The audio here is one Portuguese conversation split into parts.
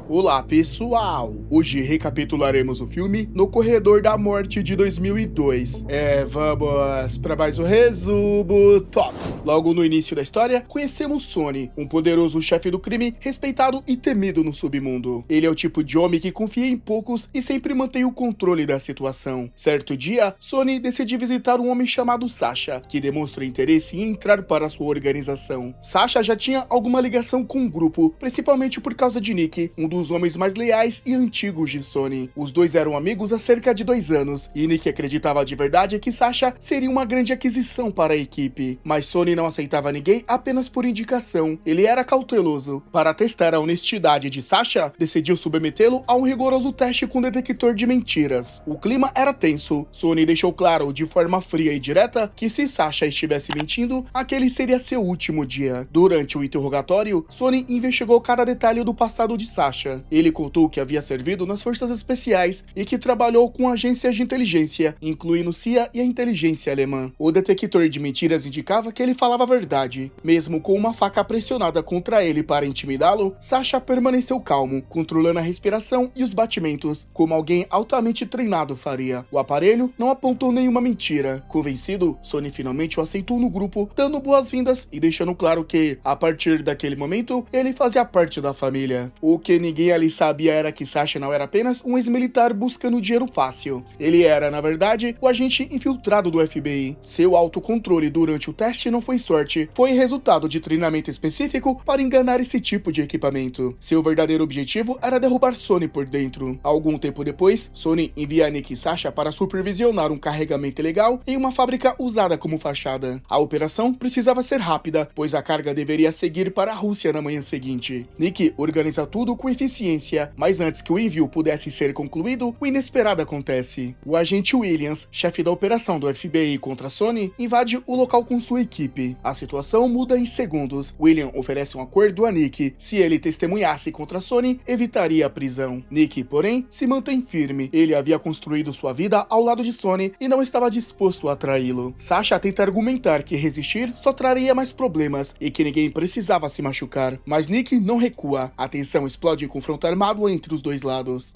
Olá pessoal, hoje recapitularemos o filme No Corredor da Morte de 2002. Vamos para mais um resumo top. Logo no início da história, conhecemos Sonny, um poderoso chefe do crime, respeitado e temido no submundo. Ele é o tipo de homem que confia em poucos e sempre mantém o controle da situação. Certo dia, Sonny decide visitar um homem chamado Sasha, que demonstra interesse em entrar para sua organização. Sasha já tinha alguma ligação com o grupo, principalmente por causa de Nick, um dos homens mais leais e antigos de Sonny. Os dois eram amigos há cerca de 2 anos, e Nick acreditava de verdade que Sasha seria uma grande aquisição para a equipe. Mas Sonny não aceitava ninguém apenas por indicação. Ele era cauteloso. Para testar a honestidade de Sasha, decidiu submetê-lo a um rigoroso teste com detector de mentiras. O clima era tenso. Sonny deixou claro, de forma fria e direta, que se Sasha estivesse mentindo, aquele seria seu último dia. Durante o interrogatório, Sonny investigou cada detalhe do passado de Sasha. Ele contou que havia servido nas forças especiais e que trabalhou com agências de inteligência, incluindo CIA e a inteligência alemã. O detector de mentiras indicava que ele falava a verdade. Mesmo com uma faca pressionada contra ele para intimidá-lo, Sasha permaneceu calmo, controlando a respiração e os batimentos, como alguém altamente treinado faria. O aparelho não apontou nenhuma mentira. Convencido, Sonny finalmente o aceitou no grupo, dando boas-vindas e deixando claro que, a partir daquele momento, ele fazia parte da família. O que ninguém ali sabia era que Sasha não era apenas um ex-militar buscando dinheiro fácil. Ele era, na verdade, o agente infiltrado do FBI. Seu autocontrole durante o teste não foi sorte, foi resultado de treinamento específico para enganar esse tipo de equipamento. Seu verdadeiro objetivo era derrubar Sonny por dentro. Algum tempo depois, Sonny envia Nick e Sasha para supervisionar um carregamento ilegal em uma fábrica usada como fachada. A operação precisava ser rápida, pois a carga deveria seguir para a Rússia na manhã seguinte. Nick organiza tudo com eficiência, mas antes que o envio pudesse ser concluído, o inesperado acontece. O agente Williams, chefe da operação do FBI contra Sonny, invade o local com sua equipe. A situação muda em segundos. William oferece um acordo a Nick. Se ele testemunhasse contra Sonny, evitaria a prisão. Nick, porém, se mantém firme. Ele havia construído sua vida ao lado de Sonny e não estava disposto a traí-lo. Sasha tenta argumentar que resistir só traria mais problemas e que ninguém precisava se machucar. Mas Nick não recua. A tensão explode em confronto armado entre os dois lados.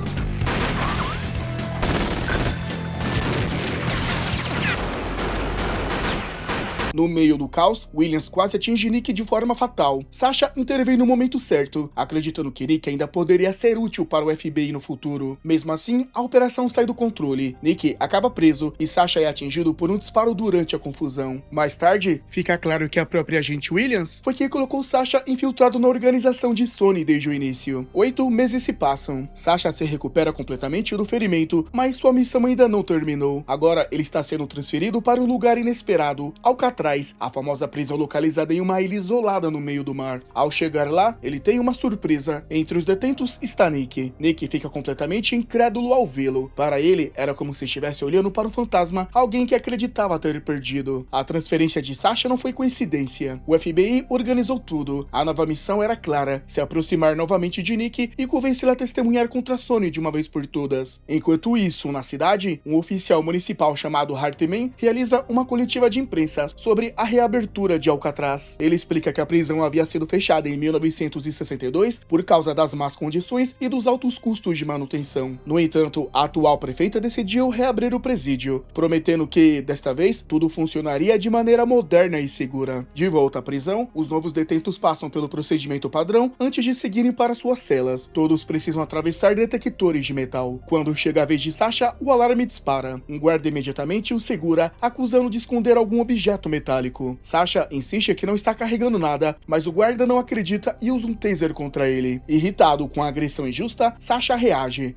No meio do caos, Williams quase atinge Nick de forma fatal. Sasha intervém no momento certo, acreditando que Nick ainda poderia ser útil para o FBI no futuro. Mesmo assim, a operação sai do controle. Nick acaba preso e Sasha é atingido por um disparo durante a confusão. Mais tarde, fica claro que a própria agente Williams foi quem colocou Sasha infiltrado na organização de Sonny desde o início. 8 meses se passam. Sasha se recupera completamente do ferimento, mas sua missão ainda não terminou. Agora ele está sendo transferido para um lugar inesperado, Alcatraz, a famosa prisão localizada em uma ilha isolada no meio do mar. Ao chegar lá, ele tem uma surpresa. Entre os detentos está Nick. Nick fica completamente incrédulo ao vê-lo. Para ele, era como se estivesse olhando para um fantasma, alguém que acreditava ter perdido. A transferência de Sasha não foi coincidência. O FBI organizou tudo. A nova missão era clara: se aproximar novamente de Nick e convencê-lo a testemunhar contra Sonny de uma vez por todas. Enquanto isso, na cidade, um oficial municipal chamado Hartman realiza uma coletiva de imprensa sobre a reabertura de Alcatraz. Ele explica que a prisão havia sido fechada em 1962 por causa das más condições e dos altos custos de manutenção. No entanto, a atual prefeita decidiu reabrir o presídio, prometendo que, desta vez, tudo funcionaria de maneira moderna e segura. De volta à prisão, os novos detentos passam pelo procedimento padrão antes de seguirem para suas celas. Todos precisam atravessar detectores de metal. Quando chega a vez de Sasha, o alarme dispara. Um guarda imediatamente o segura, acusando de esconder algum objeto metálico. Sasha insiste que não está carregando nada, mas o guarda não acredita e usa um taser contra ele. Irritado com a agressão injusta, Sasha reage.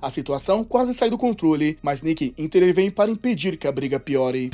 A situação quase sai do controle, mas Nick intervém para impedir que a briga piore.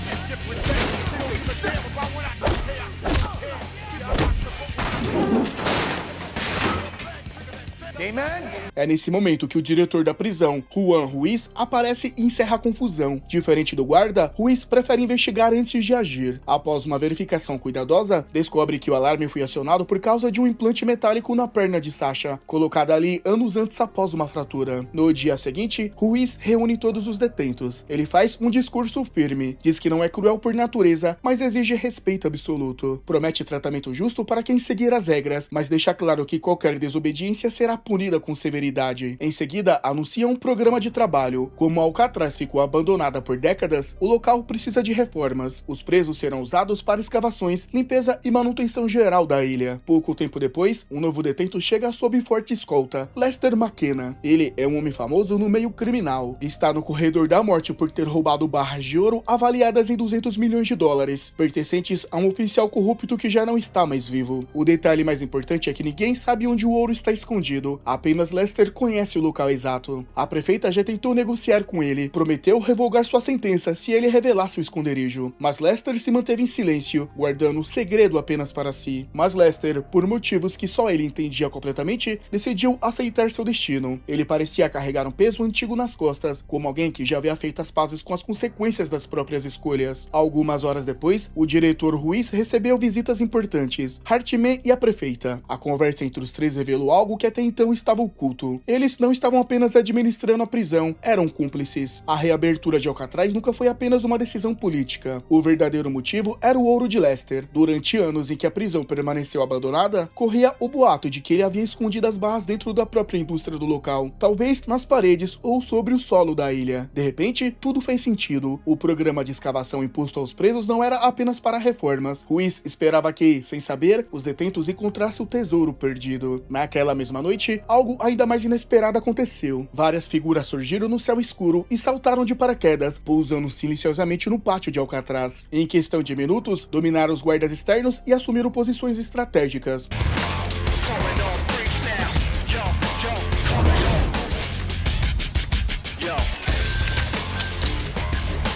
É nesse momento que o diretor da prisão, Juan Ruiz, aparece e encerra a confusão. Diferente do guarda, Ruiz prefere investigar antes de agir. Após uma verificação cuidadosa, descobre que o alarme foi acionado por causa de um implante metálico na perna de Sasha, colocada ali anos antes após uma fratura. No dia seguinte, Ruiz reúne todos os detentos. Ele faz um discurso firme, diz que não é cruel por natureza, mas exige respeito absoluto. Promete tratamento justo para quem seguir as regras, mas deixa claro que qualquer desobediência será punida com severidade. Em seguida, anuncia um programa de trabalho. Como Alcatraz ficou abandonada por décadas, o local precisa de reformas. Os presos serão usados para escavações, limpeza e manutenção geral da ilha. Pouco tempo depois, um novo detento chega sob forte escolta, Lester McKenna. Ele é um homem famoso no meio criminal. Está no corredor da morte por ter roubado barras de ouro avaliadas em 200 milhões de dólares, pertencentes a um oficial corrupto que já não está mais vivo. O detalhe mais importante é que ninguém sabe onde o ouro está escondido, apenas Lester conhece o local exato. A prefeita já tentou negociar com ele, prometeu revogar sua sentença se ele revelasse o esconderijo, mas Lester se manteve em silêncio, guardando o segredo apenas para si. Mas Lester, por motivos que só ele entendia completamente, decidiu aceitar seu destino. Ele parecia carregar um peso antigo nas costas, como alguém que já havia feito as pazes com as consequências das próprias escolhas. Algumas horas depois, o diretor Ruiz recebeu visitas importantes, Hartman e a prefeita. A conversa entre os três revelou algo que até então estava oculto. Eles não estavam apenas administrando a prisão, eram cúmplices. A reabertura de Alcatraz nunca foi apenas uma decisão política. O verdadeiro motivo era o ouro de Lester. Durante anos em que a prisão permaneceu abandonada, corria o boato de que ele havia escondido as barras dentro da própria indústria do local, talvez nas paredes ou sobre o solo da ilha. De repente, tudo fez sentido. O programa de escavação imposto aos presos não era apenas para reformas. Ruiz esperava que, sem saber, os detentos encontrassem o tesouro perdido. Naquela mesma noite, algo ainda mais inesperado aconteceu. Várias figuras surgiram no céu escuro e saltaram de paraquedas, pousando silenciosamente no pátio de Alcatraz. Em questão de minutos, dominaram os guardas externos e assumiram posições estratégicas.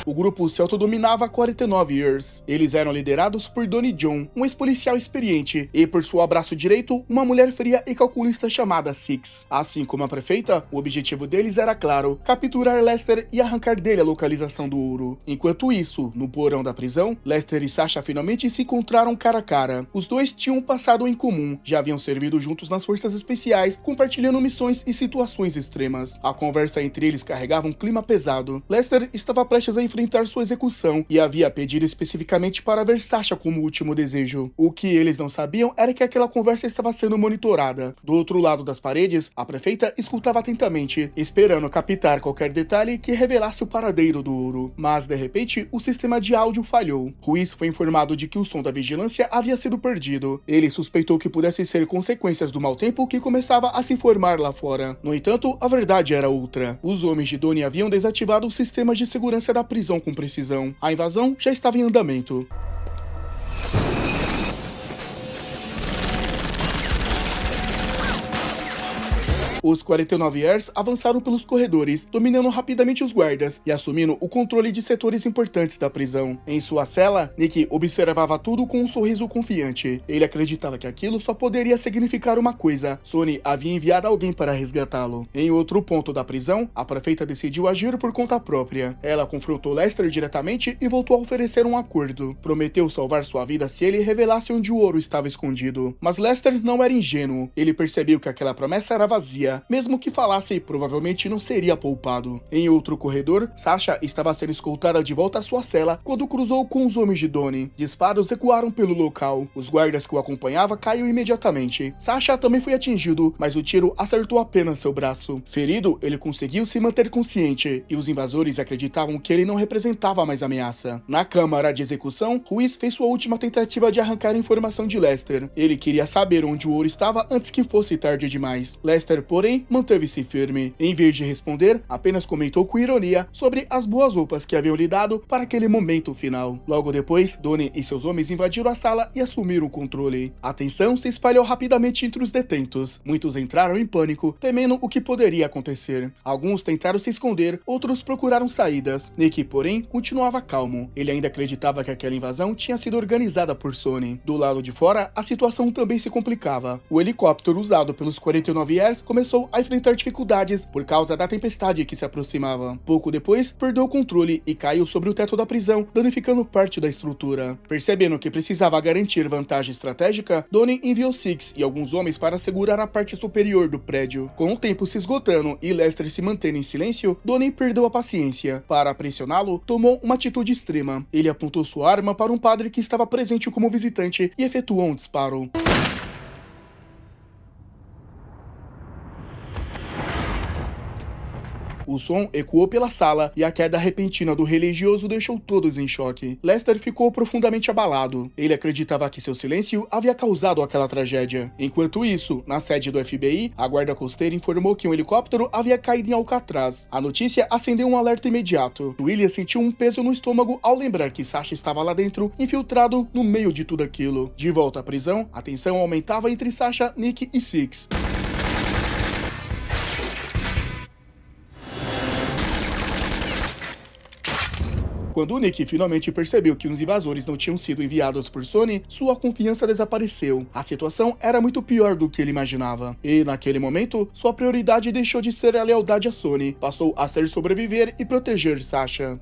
O grupo se autodominava há 49 years. Eles eram liderados por Donnie John, um ex-policial experiente, e por seu braço direito, uma mulher fria e calculista chamada Six. Assim como a prefeita, o objetivo deles era claro, capturar Lester e arrancar dele a localização do ouro. Enquanto isso, no porão da prisão, Lester e Sasha finalmente se encontraram cara a cara. Os dois tinham um passado em comum, já haviam servido juntos nas forças especiais, compartilhando missões e situações extremas. A conversa entre eles carregava um clima pesado. Lester estava prestes a enfrentar sua execução e havia pedido especificamente para ver Sasha como último desejo. O que eles não sabiam era que aquela conversa estava sendo monitorada. Do outro lado das paredes, a prefeita escutava atentamente, esperando captar qualquer detalhe que revelasse o paradeiro do ouro. Mas, de repente, o sistema de áudio falhou. Ruiz foi informado de que o som da vigilância havia sido perdido. Ele suspeitou que pudesse ser consequências do mau tempo que começava a se formar lá fora. No entanto, a verdade era outra. Os homens de Donnie haviam desativado os sistemas de segurança da prisão com precisão. A invasão já estava em andamento. Os 49 Ers avançaram pelos corredores, dominando rapidamente os guardas e assumindo o controle de setores importantes da prisão. Em sua cela, Nick observava tudo com um sorriso confiante. Ele acreditava que aquilo só poderia significar uma coisa: Sonny havia enviado alguém para resgatá-lo. Em outro ponto da prisão, a prefeita decidiu agir por conta própria. Ela confrontou Lester diretamente e voltou a oferecer um acordo. Prometeu salvar sua vida se ele revelasse onde o ouro estava escondido. Mas Lester não era ingênuo. Ele percebeu que aquela promessa era vazia. Mesmo que falasse, provavelmente não seria poupado. Em outro corredor, Sasha estava sendo escoltada de volta à sua cela quando cruzou com os homens de Donnie. Disparos ecoaram pelo local. Os guardas que o acompanhavam caíram imediatamente. Sasha também foi atingido, mas o tiro acertou apenas seu braço. Ferido, ele conseguiu se manter consciente, e os invasores acreditavam que ele não representava mais ameaça. Na câmara de execução, Ruiz fez sua última tentativa de arrancar a informação de Lester. Ele queria saber onde o ouro estava antes que fosse tarde demais. Lester, porém, manteve-se firme. Em vez de responder, apenas comentou com ironia sobre as boas roupas que haviam lhe dado para aquele momento final. Logo depois, Donnie e seus homens invadiram a sala e assumiram o controle. A tensão se espalhou rapidamente entre os detentos. Muitos entraram em pânico, temendo o que poderia acontecer. Alguns tentaram se esconder, outros procuraram saídas. Nick, porém, continuava calmo. Ele ainda acreditava que aquela invasão tinha sido organizada por Sonny. Do lado de fora, a situação também se complicava. O helicóptero usado pelos 49 Ers começou começou a enfrentar dificuldades por causa da tempestade que se aproximava. Pouco depois, perdeu o controle e caiu sobre o teto da prisão, danificando parte da estrutura. Percebendo que precisava garantir vantagem estratégica, Donnie enviou Six e alguns homens para segurar a parte superior do prédio. Com o tempo se esgotando e Lester se mantendo em silêncio, Donnie perdeu a paciência. Para pressioná-lo, tomou uma atitude extrema. Ele apontou sua arma para um padre que estava presente como visitante e efetuou um disparo. O som ecoou pela sala e a queda repentina do religioso deixou todos em choque. Lester ficou profundamente abalado. Ele acreditava que seu silêncio havia causado aquela tragédia. Enquanto isso, na sede do FBI, a guarda costeira informou que um helicóptero havia caído em Alcatraz. A notícia acendeu um alerta imediato. William sentiu um peso no estômago ao lembrar que Sasha estava lá dentro, infiltrado no meio de tudo aquilo. De volta à prisão, a tensão aumentava entre Sasha, Nick e Six. Quando Nick finalmente percebeu que os invasores não tinham sido enviados por Sony, sua confiança desapareceu. A situação era muito pior do que ele imaginava. E, naquele momento, sua prioridade deixou de ser a lealdade a Sony, passou a ser sobreviver e proteger Sasha.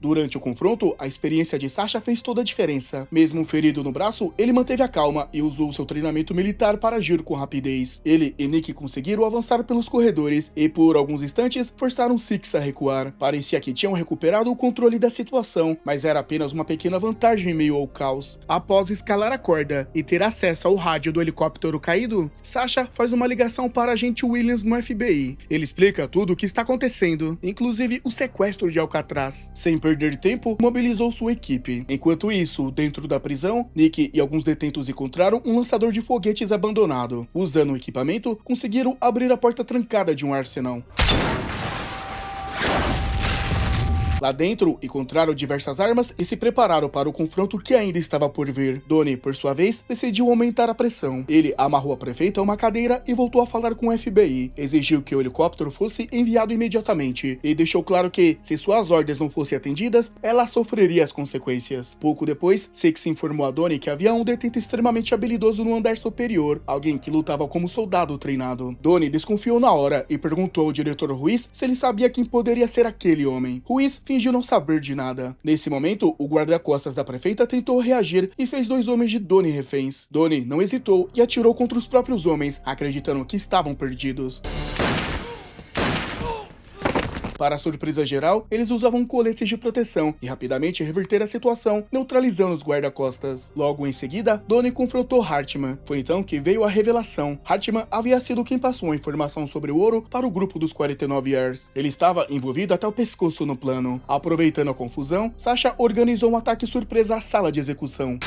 Durante o confronto, a experiência de Sasha fez toda a diferença. Mesmo ferido no braço, ele manteve a calma e usou seu treinamento militar para agir com rapidez. Ele e Nick conseguiram avançar pelos corredores e, por alguns instantes, forçaram Six a recuar. Parecia que tinham recuperado o controle da situação, mas era apenas uma pequena vantagem em meio ao caos. Após escalar a corda e ter acesso ao rádio do helicóptero caído, Sasha faz uma ligação para o agente Williams no FBI. Ele explica tudo o que está acontecendo, inclusive o sequestro de Alcatraz. Sem perder tempo, mobilizou sua equipe. Enquanto isso, dentro da prisão, Nick e alguns detentos encontraram um lançador de foguetes abandonado. Usando o equipamento, conseguiram abrir a porta trancada de um arsenal. Lá dentro, encontraram diversas armas e se prepararam para o confronto que ainda estava por vir. Donnie, por sua vez, decidiu aumentar a pressão. Ele amarrou a prefeita a uma cadeira e voltou a falar com o FBI. Exigiu que o helicóptero fosse enviado imediatamente e deixou claro que, se suas ordens não fossem atendidas, ela sofreria as consequências. Pouco depois, Six informou a Donnie que havia um detento extremamente habilidoso no andar superior, alguém que lutava como soldado treinado. Donnie desconfiou na hora e perguntou ao diretor Ruiz se ele sabia quem poderia ser aquele homem. Ruiz fingiu não saber de nada. Nesse momento, o guarda-costas da prefeita tentou reagir e fez 2 homens de Donnie reféns. Donnie não hesitou e atirou contra os próprios homens, acreditando que estavam perdidos. Para a surpresa geral, eles usavam coletes de proteção e rapidamente reverteram a situação, neutralizando os guarda-costas. Logo em seguida, Donnie confrontou Hartman. Foi então que veio a revelação. Hartman havia sido quem passou a informação sobre o ouro para o grupo dos 49 Ers. Ele estava envolvido até o pescoço no plano. Aproveitando a confusão, Sasha organizou um ataque surpresa à sala de execução.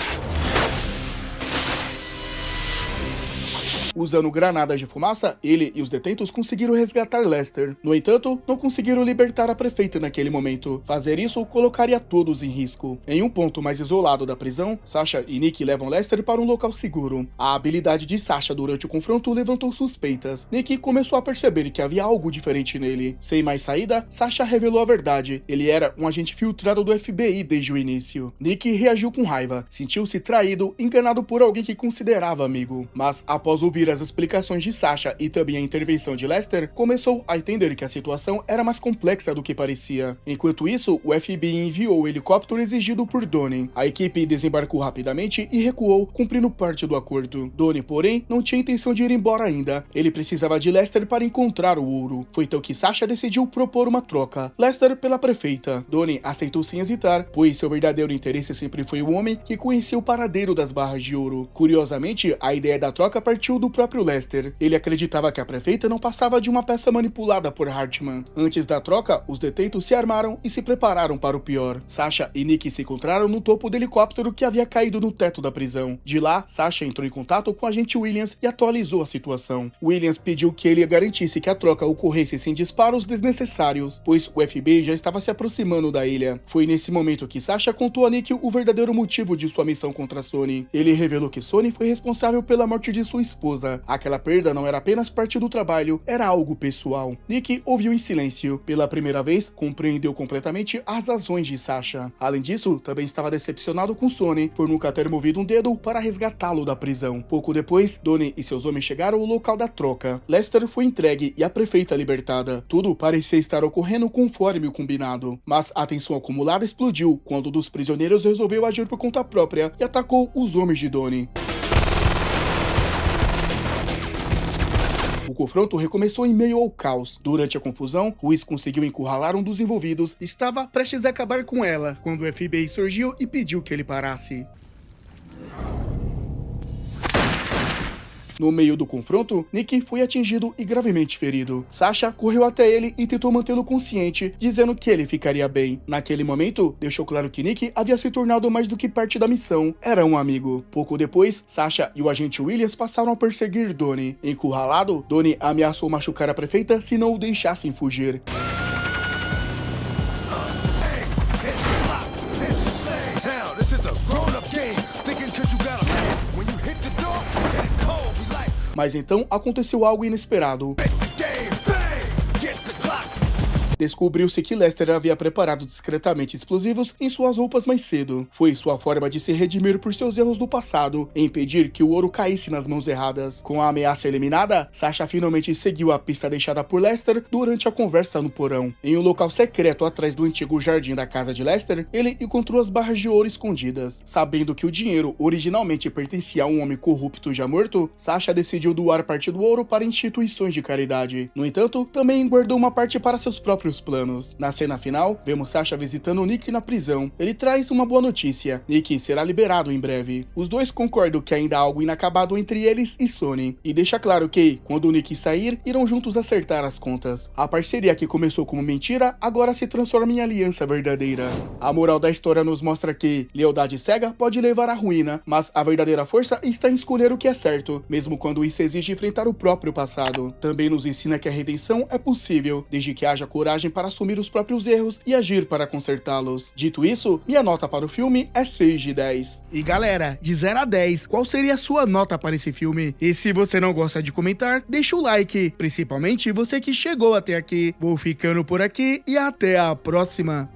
Usando granadas de fumaça, ele e os detentos conseguiram resgatar Lester. No entanto, não conseguiram libertar a prefeita naquele momento. Fazer isso colocaria todos em risco. Em um ponto mais isolado da prisão, Sasha e Nick levam Lester para um local seguro. A habilidade de Sasha durante o confronto levantou suspeitas. Nick começou a perceber que havia algo diferente nele. Sem mais saída, Sasha revelou a verdade. Ele era um agente filtrado do FBI desde o início. Nick reagiu com raiva. Sentiu-se traído, enganado por alguém que considerava amigo. Mas, após ouvir as explicações de Sasha e também a intervenção de Lester, começou a entender que a situação era mais complexa do que parecia. Enquanto isso, o FBI enviou o helicóptero exigido por Donnie. A equipe desembarcou rapidamente e recuou, cumprindo parte do acordo. Donnie, porém, não tinha intenção de ir embora ainda. Ele precisava de Lester para encontrar o ouro. Foi então que Sasha decidiu propor uma troca. Lester pela prefeita. Donnie aceitou sem hesitar, pois seu verdadeiro interesse sempre foi o homem que conhecia o paradeiro das barras de ouro. Curiosamente, a ideia da troca partiu do próprio Lester. Ele acreditava que a prefeita não passava de uma peça manipulada por Hartman. Antes da troca, os detentos se armaram e se prepararam para o pior. Sasha e Nick se encontraram no topo do helicóptero que havia caído no teto da prisão. De lá, Sasha entrou em contato com o agente Williams e atualizou a situação. Williams pediu que ele garantisse que a troca ocorresse sem disparos desnecessários, pois o FBI já estava se aproximando da ilha. Foi nesse momento que Sasha contou a Nick o verdadeiro motivo de sua missão contra Sony. Ele revelou que Sony foi responsável pela morte de sua esposa. esposa. Aquela perda não era apenas parte do trabalho, era algo pessoal. Nick ouviu em silêncio. Pela primeira vez, compreendeu completamente as razões de Sasha. Além disso, também estava decepcionado com Sonny por nunca ter movido um dedo para resgatá-lo da prisão. Pouco depois, Donnie e seus homens chegaram ao local da troca. Lester foi entregue e a prefeita libertada. Tudo parecia estar ocorrendo conforme o combinado. Mas a tensão acumulada explodiu quando um dos prisioneiros resolveu agir por conta própria e atacou os homens de Donnie. O confronto recomeçou em meio ao caos. Durante a confusão, Ruiz conseguiu encurralar um dos envolvidos e estava prestes a acabar com ela, quando o FBI surgiu e pediu que ele parasse. No meio do confronto, Nick foi atingido e gravemente ferido. Sasha correu até ele e tentou mantê-lo consciente, dizendo que ele ficaria bem. Naquele momento, deixou claro que Nick havia se tornado mais do que parte da missão, era um amigo. Pouco depois, Sasha e o agente Williams passaram a perseguir Donnie. Encurralado, Donnie ameaçou machucar a prefeita se não o deixassem fugir. Mas então aconteceu algo inesperado. Descobriu-se que Lester havia preparado discretamente explosivos em suas roupas mais cedo. Foi sua forma de se redimir por seus erros do passado e impedir que o ouro caísse nas mãos erradas. Com a ameaça eliminada, Sasha finalmente seguiu a pista deixada por Lester durante a conversa no porão. Em um local secreto atrás do antigo jardim da casa de Lester, ele encontrou as barras de ouro escondidas. Sabendo que o dinheiro originalmente pertencia a um homem corrupto já morto, Sasha decidiu doar parte do ouro para instituições de caridade. No entanto, também guardou uma parte para seus próprios planos. Na cena final, vemos Sasha visitando Nick na prisão. Ele traz uma boa notícia: Nick será liberado em breve. Os dois concordam que ainda há algo inacabado entre eles e Sonny, e deixa claro que, quando Nick sair, irão juntos acertar as contas. A parceria que começou como mentira, agora se transforma em aliança verdadeira. A moral da história nos mostra que lealdade cega pode levar à ruína, mas a verdadeira força está em escolher o que é certo, mesmo quando isso exige enfrentar o próprio passado. Também nos ensina que a redenção é possível, desde que haja coragem para assumir os próprios erros e agir para consertá-los. Dito isso, minha nota para o filme é 6 de 10. E galera, de 0 a 10, qual seria a sua nota para esse filme? E se você não gosta de comentar, deixa o like, principalmente você que chegou até aqui. Vou ficando por aqui e até a próxima.